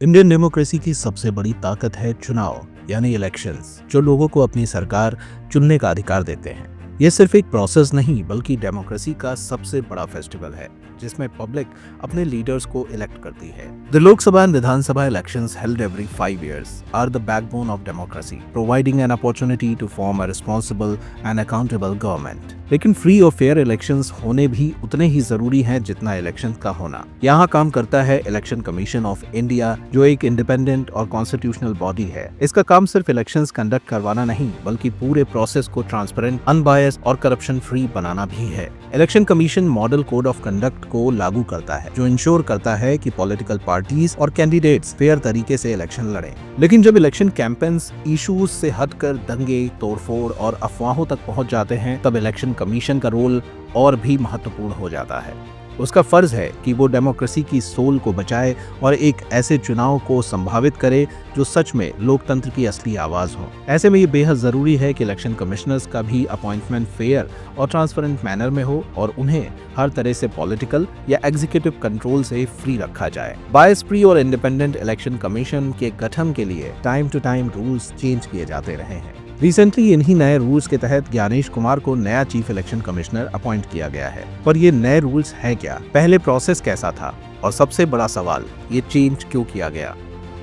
Indian democracy की सबसे बड़ी ताकत है चुनाव यानी इलेक्शंस, जो लोगों को अपनी सरकार चुनने का अधिकार देते हैं। ये सिर्फ एक प्रोसेस नहीं बल्कि डेमोक्रेसी का सबसे बड़ा फेस्टिवल है जिसमें पब्लिक अपने लीडर्स को इलेक्ट करती है। The Lok Sabha and Vidhan Sabha elections held every 5 years are the backbone of democracy, providing an opportunity to form a responsible and accountable government. लेकिन फ्री और फेयर इलेक्शंस होने भी उतने ही जरूरी हैं जितना इलेक्शन का होना। यहाँ काम करता है इलेक्शन कमीशन ऑफ इंडिया, जो एक इंडिपेंडेंट और कॉन्स्टिट्यूशनल बॉडी है। इसका काम सिर्फ इलेक्शंस कंडक्ट करवाना नहीं बल्कि पूरे प्रोसेस को ट्रांसपेरेंट, अनबायस्ड और करप्शन फ्री बनाना भी है। Election commission model code of conduct को लागू करता है जो इंश्योर करता है कि पॉलिटिकल पार्टीज और कैंडिडेट्स फेयर तरीके से इलेक्शन लड़ें। लेकिन जब इलेक्शन कैंपेन्स इश्यूज से हटकर दंगे, तोड़फोड़ और अफवाहों तक पहुंच जाते हैं, तब इलेक्शन कमीशन का रोल और भी महत्वपूर्ण हो जाता है। उसका फर्ज है कि वो डेमोक्रेसी की सोल को बचाए और एक ऐसे चुनाव को संभावित करे जो सच में लोकतंत्र की असली आवाज हो। ऐसे में ये बेहद जरूरी है कि इलेक्शन कमिश्नर्स का भी अपॉइंटमेंट फेयर और ट्रांसपेरेंट मैनर में हो और उन्हें हर तरह से पॉलिटिकल या एग्जीक्यूटिव कंट्रोल से फ्री रखा जाए। बायस फ्री और इंडिपेंडेंट इलेक्शन कमीशन के गठन के लिए time to time rules change किए जाते रहे हैं। रिसेंटली इन्हीं नए रूल्स के तहत ज्ञानेश कुमार को नया चीफ इलेक्शन कमिश्नर अपॉइंट किया गया है। पर ये नए रूल्स है क्या, पहले प्रोसेस कैसा था और सबसे बड़ा सवाल, ये चेंज क्यों किया गया?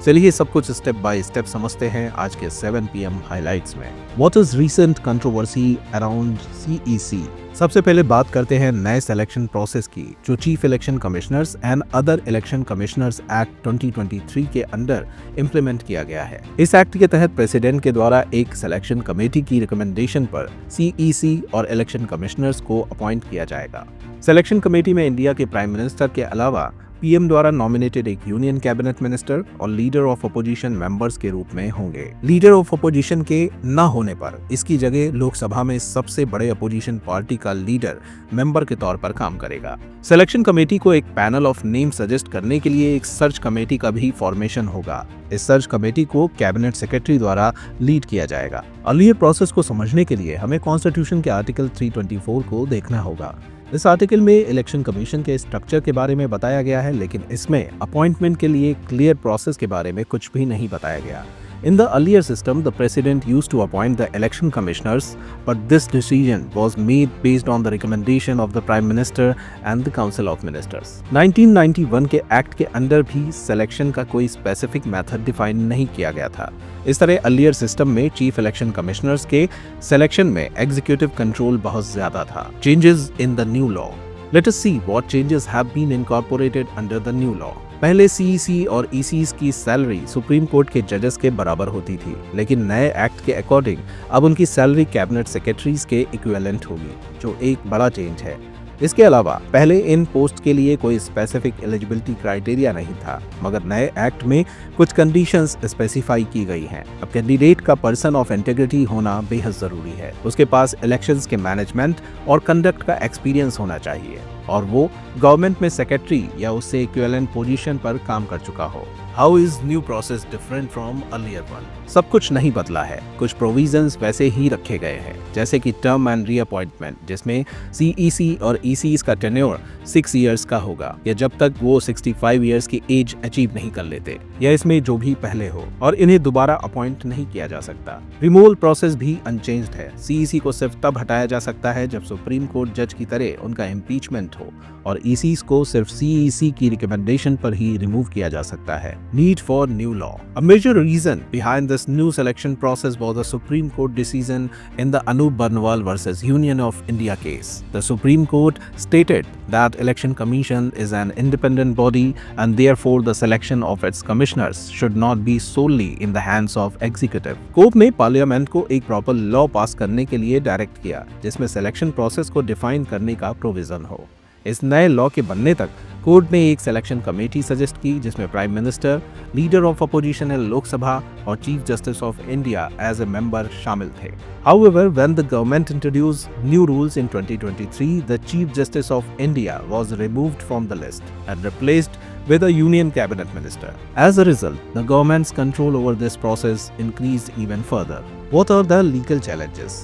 चलिए सब कुछ स्टेप बाय स्टेप समझते हैं आज के 7 PM हाइलाइट्स में। What is recent controversy around CEC? सबसे पहले बात करते हैं नए सिलेक्शन प्रोसेस की, जो chief election commissioners and other election commissioners act 2023 के अंडर इम्प्लीमेंट किया गया है। इस एक्ट के तहत प्रेसिडेंट के द्वारा एक सिलेक्शन कमेटी की रिकमेंडेशन पर CEC और इलेक्शन कमिश्नर्स को अपॉइंट किया जाएगा। सिलेक्शन कमेटी में इंडिया के प्राइम मिनिस्टर के अलावा पीएम द्वारा नॉमिनेटेड एक यूनियन कैबिनेट मिनिस्टर और लीडर ऑफ अपोजिशन मेंबर्स के रूप में होंगे। लीडर ऑफ अपोजिशन के न होने पर इसकी जगह लोकसभा में सबसे बड़े अपोजिशन पार्टी का लीडर मेंबर के तौर पर काम करेगा। सिलेक्शन कमेटी को एक पैनल ऑफ नेम सजेस्ट करने के लिए एक सर्च कमेटी का भी फॉर्मेशन होगा। इस सर्च कमेटी को कैबिनेट सेक्रेटरी द्वारा लीड किया जाएगा। अर्लियर प्रोसेस को समझने के लिए हमें कॉन्स्टिट्यूशन के आर्टिकल 324 को देखना होगा। इस आर्टिकल में इलेक्शन कमीशन के स्ट्रक्चर के बारे में बताया गया है, लेकिन इसमें अपॉइंटमेंट के लिए क्लियर प्रोसेस के बारे में कुछ भी नहीं बताया गया। In the earlier system, the president used to appoint the election commissioners, but this decision was made based on the recommendation of the prime minister and the council of ministers. 1991 के act के अंदर भी selection का कोई specific method define नहीं किया गया था। इस तरह अर्लियर सिस्टम में चीफ इलेक्शन कमिश्नर्स के सिलेक्शन में एग्जीक्यूटिव कंट्रोल बहुत ज्यादा था। Changes in the new law. Let us see what changes have been incorporated under the new law. पहले CEC और ECs की सैलरी सुप्रीम कोर्ट के जजेस के बराबर होती थी, लेकिन नए एक्ट के अकॉर्डिंग अब उनकी सैलरी कैबिनेट सेक्रेटरीज के इक्विवेलेंट होगी, जो एक बड़ा चेंज है। इसके अलावा पहले इन पोस्ट के लिए कोई स्पेसिफिक एलिजिबिलिटी क्राइटेरिया नहीं था, मगर नए एक्ट में कुछ कंडीशंस स्पेसिफाई की गई हैं। अब कैंडिडेट का पर्सन ऑफ इंटीग्रिटी होना बेहद जरूरी है। उसके पास इलेक्शंस के मैनेजमेंट और कंडक्ट का एक्सपीरियंस होना चाहिए और वो गवर्नमेंट में सेक्रेटरी या उससे इक्विवेलेंट पोजीशन पर काम कर चुका हो। How is new process different from earlier one? सब कुछ नहीं बदला है, कुछ प्रोविजंस वैसे ही रखे गए हैं, जैसे कि टर्म एंड रीअपॉइंटमेंट, जिसमें CEC और ECs का टेन्योर 6 years का होगा या जब तक वो 65 years की एज अचीव नहीं कर लेते, या इसमें जो भी पहले हो, और इन्हें दोबारा अपॉइंट नहीं किया जा सकता। रिमूवल प्रोसेस भी अनचेंज्ड है। CEC को सिर्फ तब हटाया जा सकता है जब सुप्रीम कोर्ट जज की तरह उनका इम्पीचमेंट हो, और ECs को सिर्फ CEC की रिकमेंडेशन पर ही रिमूव किया जा सकता है। Need for new law. A major reason behind this new selection process was the Supreme Court decision in the Anup Barnwal versus Union of India case. The Supreme Court stated that Election Commission is an independent body and therefore the selection of its commissioners should not be solely in the hands of executive. Court ने parliament को एक proper law पास करने के लिए direct किया, जिसमें selection process को define करने का प्रोविजन हो। इस नए लॉ के बनने तक कोर्ट ने एक सिलेक्शन कमेटी सजेस्ट की, जिसमें prime minister, leader of opposition in Lok Sabha और chief justice of India as a member शामिल थे। However, when the government introduced new rules in 2023, the Chief Justice of India was removed from the list and replaced with a union cabinet minister. As a result, the government's control over this process increased even further. What are the legal challenges?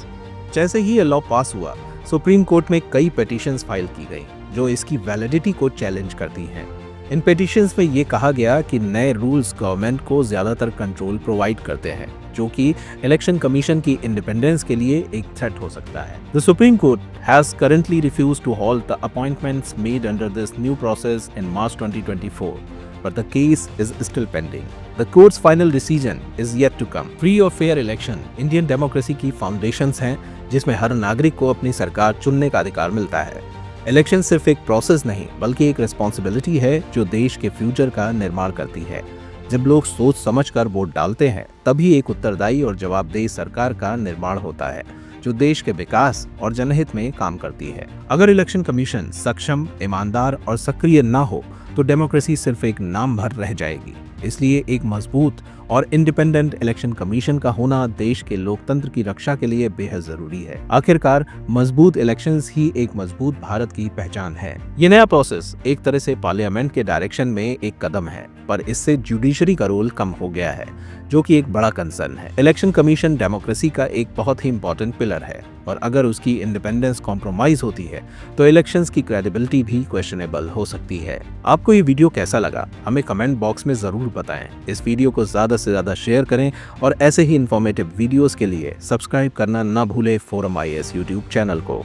जैसे ही ये law पास हुआ, supreme court में कई petitions file की गई जो इसकी validity को चैलेंज करती हैं। इन पिटिशंस में ये कहा गया कि नए रूल्स गवर्नमेंट को ज्यादातर कंट्रोल प्रोवाइड करते हैं, जो कि इलेक्शन कमीशन की इंडिपेंडेंस के लिए एक थ्रेट हो सकता है। The Supreme Court has currently refused to halt the appointments made under this new process in March 2024, but the case is still pending. The court's final decision is yet to come. Free और fair election Indian democracy की foundations हैं, जिसमें हर नागरिक को अपनी सरकार चुनने का अधिकार मिलता है। इलेक्शन सिर्फ एक प्रोसेस नहीं बल्कि एक रिस्पॉन्सिबिलिटी है जो देश के फ्यूचर का निर्माण करती है। जब लोग सोच समझकर वोट डालते हैं, तभी एक उत्तरदायी और जवाबदेह सरकार का निर्माण होता है जो देश के विकास और जनहित में काम करती है। अगर इलेक्शन कमीशन सक्षम, ईमानदार और सक्रिय ना हो तो डेमोक्रेसी सिर्फ एक नाम भर रह जाएगी। इसलिए एक मजबूत और इंडिपेंडेंट इलेक्शन कमीशन का होना देश के लोकतंत्र की रक्षा के लिए बेहद जरूरी है। आखिरकार मजबूत इलेक्शंस ही एक मजबूत भारत की पहचान है। ये नया प्रोसेस एक तरह से पार्लियामेंट के डायरेक्शन में एक कदम है, पर इससे जुडिशरी का रोल कम हो गया है, जो कि एक बड़ा कंसर्न है। इलेक्शन कमीशन डेमोक्रेसी का एक बहुत ही इंपॉर्टेंट पिलर है, और अगर उसकी इंडिपेंडेंस कॉम्प्रोमाइज होती है तो इलेक्शंस की क्रेडिबिलिटी भी क्वेश्चनेबल हो सकती है। आपको ये वीडियो कैसा लगा हमें कमेंट बॉक्स में जरूर बताएं। इस वीडियो को ज्यादा से ज्यादा शेयर करें और ऐसे ही इंफॉर्मेटिव वीडियोस के लिए सब्सक्राइब करना ना भूलें फोरम IAS यूट्यूब चैनल को।